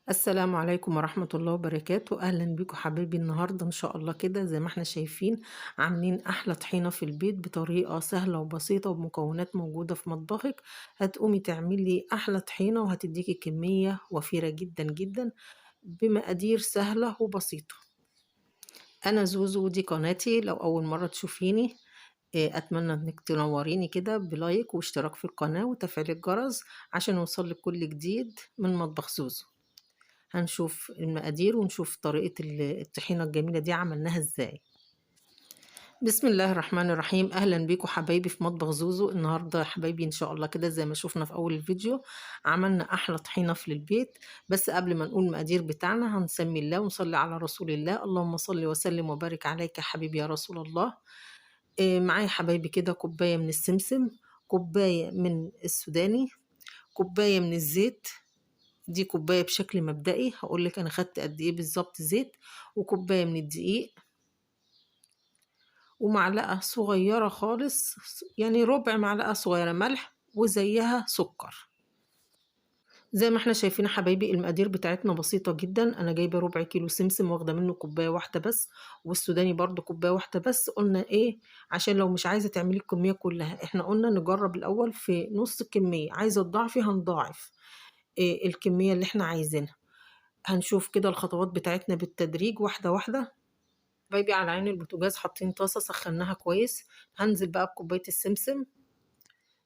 السلام عليكم ورحمة الله وبركاته. أهلا بيكم حبايبي. النهاردة إن شاء الله كده زي ما احنا شايفين عاملين أحلى طحينة في البيت بطريقة سهلة وبسيطة وبمكونات موجودة في مطبخك. هتقومي تعملي أحلى طحينة وهتديكي كمية وفيرة جدا جدا بمقادير سهلة وبسيطة. أنا زوزو ودي قناتي. لو أول مرة تشوفيني أتمنى إنك تنوريني كده بلايك واشتراك في القناة وتفعيل الجرس عشان يوصلك كل جديد من مطبخ زوزو. هنشوف المقادير ونشوف طريقة الطحينة الجميلة دي عملناها ازاي. بسم الله الرحمن الرحيم. اهلا بيكم حبايبي في مطبخ زوزو. النهارده حبايبي ان شاء الله كده زي ما شفنا في اول الفيديو عملنا احلى طحينة في البيت. بس قبل ما نقول المقادير بتاعنا هنسمي الله ونصلي على رسول الله. اللهم صل وسلم وبارك عليك يا حبيبي يا رسول الله. معايا حبايبي كده كوباية من السمسم، كوباية من السوداني، كوباية من الزيت. دي كوباية بشكل مبدئي، هقولك أنا خدت قد إيه بالظبط زيت، وكوباية من الدقيق، ومعلقة صغيرة خالص يعني ربع معلقة صغيرة ملح، وزيها سكر. زي ما احنا شايفين حبايبي المقادير بتاعتنا بسيطة جدا. أنا جايبة ربع كيلو سمسم واخدة منه كوباية واحدة بس، والسوداني برضو كوباية واحدة بس. قلنا إيه عشان لو مش عايزة تعملي الكمية كلها، احنا قلنا نجرب الأول في نص الكمية، عايزة تضاعفي هنضاعف إيه الكمية اللي احنا عايزينها. هنشوف كده الخطوات بتاعتنا بالتدريج واحدة واحدة. باجي على عين البوتاجاز حاطين طاسة سخناها كويس. هنزل بقى بكوباية السمسم.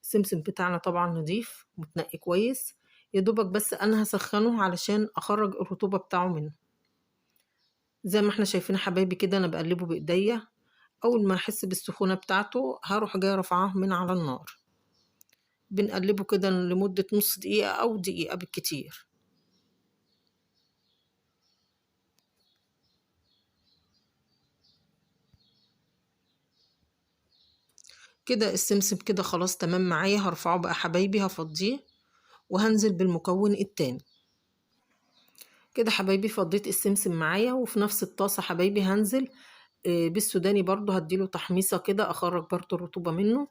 السمسم بتاعنا طبعا نضيف متنقي كويس، يا دوبك بس انا هسخنه علشان اخرج الرطوبة بتاعه منه. زي ما احنا شايفين حبايبي كده انا بقلبه بايديا. اول ما احس بالسخونة بتاعته هروح جاي رافعاه من على النار. بنقلبه كده لمدة نص دقيقة او دقيقة بالكتير. كده السمسم كده خلاص تمام معايا. هرفعه بقى حبايبي هفضيه وهنزل بالمكون التاني. كده حبايبي فضيت السمسم معايا، وفي نفس الطاسة حبايبي هنزل بالسوداني برضو هديله تحميصة كده اخرج برضو الرطوبة منه.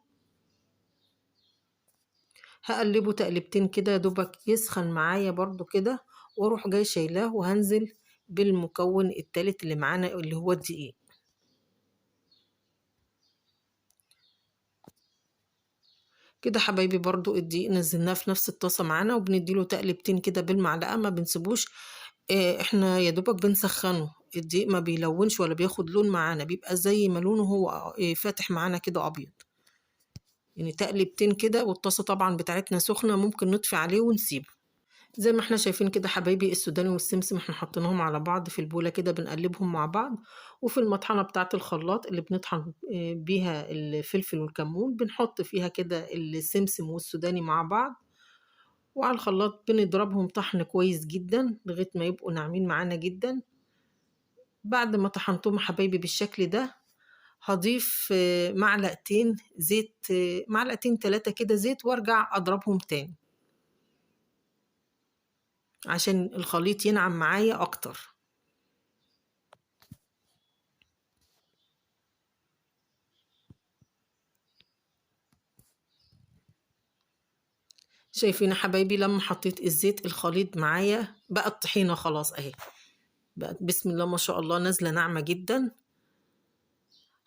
هقلبه تقلبتين كده دوبك يسخن معايا برضو كده، واروح جاي شايلاه وهنزل بالمكون التالت اللي معانا اللي هو الدقيق. كده حبايبي برضو الدقيق نزلناه في نفس الطاسة معانا وبنديله تقلبتين كده بالمعلقة، ما بنسيبوش. احنا يا دوبك بنسخنه. الدقيق ما بيلونش ولا بياخد لون معانا، بيبقى زي ما لونه هو فاتح معانا كده ابيض. يعني تقلبتين كده، والطاسة طبعا بتاعتنا سخنة ممكن نطفي عليه ونسيبه. زي ما احنا شايفين كده حبايبي السوداني والسمسم احنا حطيناهم على بعض في البولة كده بنقلبهم مع بعض. وفي المطحنة بتاعة الخلاط اللي بنطحن بيها الفلفل والكمون بنحط فيها كده السمسم والسوداني مع بعض، وعلى الخلاط بنضربهم طحن كويس جدا لغاية ما يبقوا ناعمين معانا جدا. بعد ما طحنتهم حبايبي بالشكل ده هضيف معلقتين زيت، معلقتين 3 كده زيت، وارجع اضربهم تاني عشان الخليط ينعم معايا اكتر. شايفين يا حبايبي لما حطيت الزيت الخليط معايا بقى الطحينة خلاص اهي، بقت بسم الله ما شاء الله نازلة ناعمة جدا.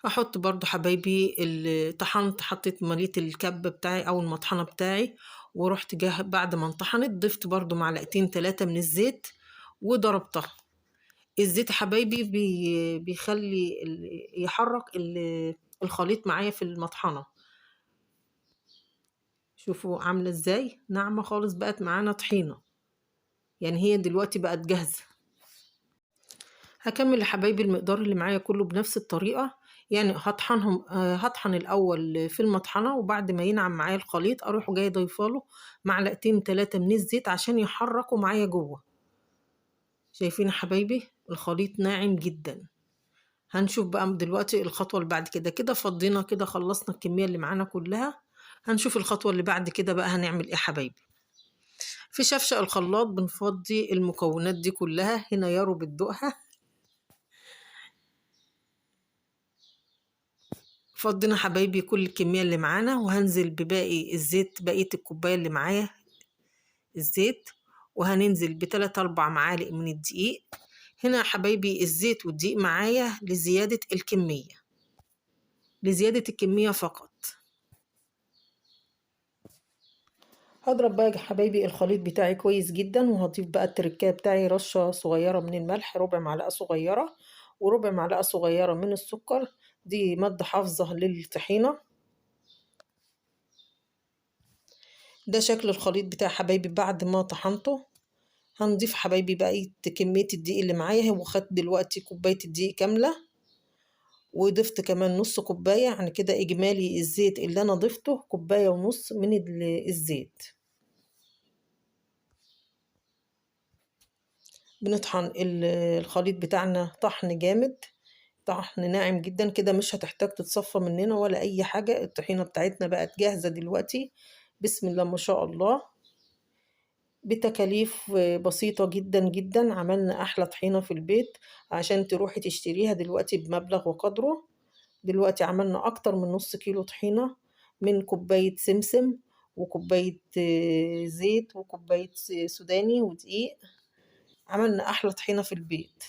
هحط برضو حبايبي طحنت، حطيت مليت الكب بتاعي او المطحنة بتاعي، ورحت جاه بعد ما انطحنت ضفت برضو معلقتين 3 من الزيت وضربتها. الزيت يا حبايبي بيخلي يحرك الخليط معايا في المطحنة. شوفوا عاملة ازاي ناعمة خالص، بقت معانا طحينة. يعني هي دلوقتي بقت جاهزة. هكمل يا حبايبي المقدار اللي معايا كله بنفس الطريقة. يعني هطحنهم، هطحن الأول في المطحنة، وبعد ما ينعم معايا الخليط أروح جاي ضيفاله معلقتين 3 من الزيت عشان يحركوا معايا جوه. شايفين يا حبايبي الخليط ناعم جدا. هنشوف بقى دلوقتي الخطوة اللي بعد كده. كده فضينا كده خلصنا الكمية اللي معانا كلها. هنشوف الخطوة اللي بعد كده بقى هنعمل ايه حبايبي. في شفشق الخلاط بنفضي المكونات دي كلها. هنا يارو بتدوقها. فضينا حبايبي كل الكمية اللي معانا، وهنزل بباقي الزيت، بقية الكوباية اللي معايا الزيت، وهننزل ب3 4 معالق من الدقيق. هنا يا حبايبي الزيت والدقيق معايا لزيادة الكمية فقط. هضرب بقى يا حبايبي الخليط بتاعي كويس جدا، وهضيف بقى التركية بتاعي رشة صغيرة من الملح، ربع معلقة صغيرة، وربع معلقة صغيرة من السكر، دي مادة حافظة للطحينة. ده شكل الخليط بتاع حبايبي بعد ما طحنته. هنضيف حبايبي بقية كمية الدقيق اللي معايا، هو خد دلوقتي كوباية الدقيق كاملة، وضفت كمان نص كوباية، يعني كده إجمالي الزيت اللي أنا ضفته كوباية ونص من الزيت. بنطحن الخليط بتاعنا طحن جامد، طحن ناعم جدا كده، مش هتحتاج تتصفى مننا ولا أي حاجة. الطحينة بتاعتنا بقت جاهزة دلوقتي، بسم الله ما شاء الله. بتكاليف بسيطة جدا جدا عملنا أحلى طحينة في البيت. عشان تروحي تشتريها دلوقتي بمبلغ وقدره. دلوقتي عملنا أكتر من نص كيلو طحينة، من كوباية سمسم وكوباية زيت وكوباية سوداني ودقيق. عملنا أحلى طحينة في البيت،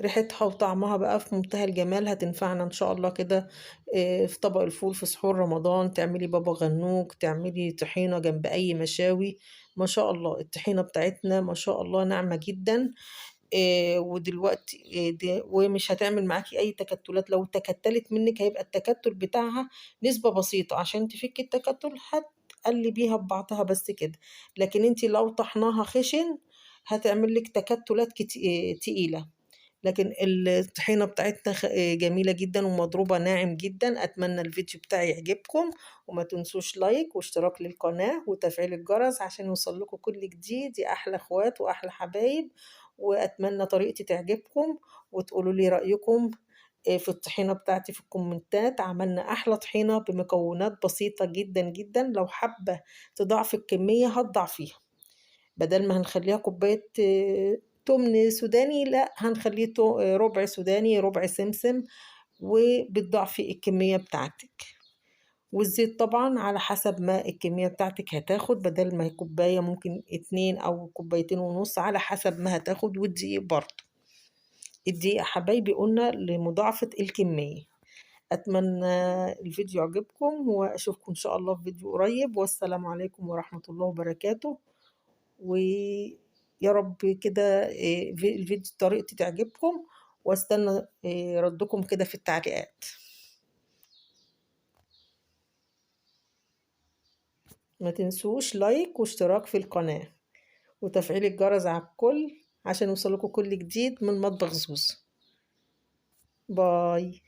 ريحتها وطعمها بقى في منتهى الجمال. هتنفعنا ان شاء الله كده في طبق الفول في سحور رمضان، تعملي بابا غنوج، تعملي طحينة جنب اي مشاوي. ما شاء الله الطحينة بتاعتنا ما شاء الله ناعمة جدا. ودلوقتي ومش هتعمل معاكي اي تكتلات. لو تكتلت منك هيبقى التكتل بتاعها نسبة بسيطة، عشان تفكي التكتل هتقلبيها ببعضها بس كده. لكن انتي لو طحناها خشن هتعمل لك تكتلات تقيلة. لكن الطحينة بتاعتنا جميلة جدا ومضروبة ناعم جدا. أتمنى الفيديو بتاعي يعجبكم، وما تنسوش لايك واشتراك للقناة وتفعيل الجرس عشان يوصل لكم كل جديد. يا أحلى أخوات وأحلى حبايب، وأتمنى طريقتي تعجبكم وتقولوا لي رأيكم في الطحينة بتاعتي في الكومنتات. عملنا أحلى طحينة بمكونات بسيطة جدا جدا. لو حابة تضعف الكمية هتضعفيها، بدل ما هنخليها كوباية تمن سوداني، لا هنخليه ربع سوداني ربع سمسم، وبتضعفي الكمية بتاعتك. والزيت طبعا على حسب ما الكمية بتاعتك هتاخد، بدل ما هي كوباية ممكن 2 أو كوبايتين ونص على حسب ما هتاخد. والدقيق برضه، الدقيق يا حبايبي قلنا لمضاعفة الكمية. أتمنى الفيديو يعجبكم، وأشوفكم إن شاء الله في فيديو قريب، والسلام عليكم ورحمة الله وبركاته. ويا رب كده الفيديو طريقتي تعجبكم، واستنى ردكم كده في التعليقات. ما تنسوش لايك واشتراك في القناة وتفعيل الجرس على الكل عشان يوصلكوا كل جديد من مطبخ زوز. باي.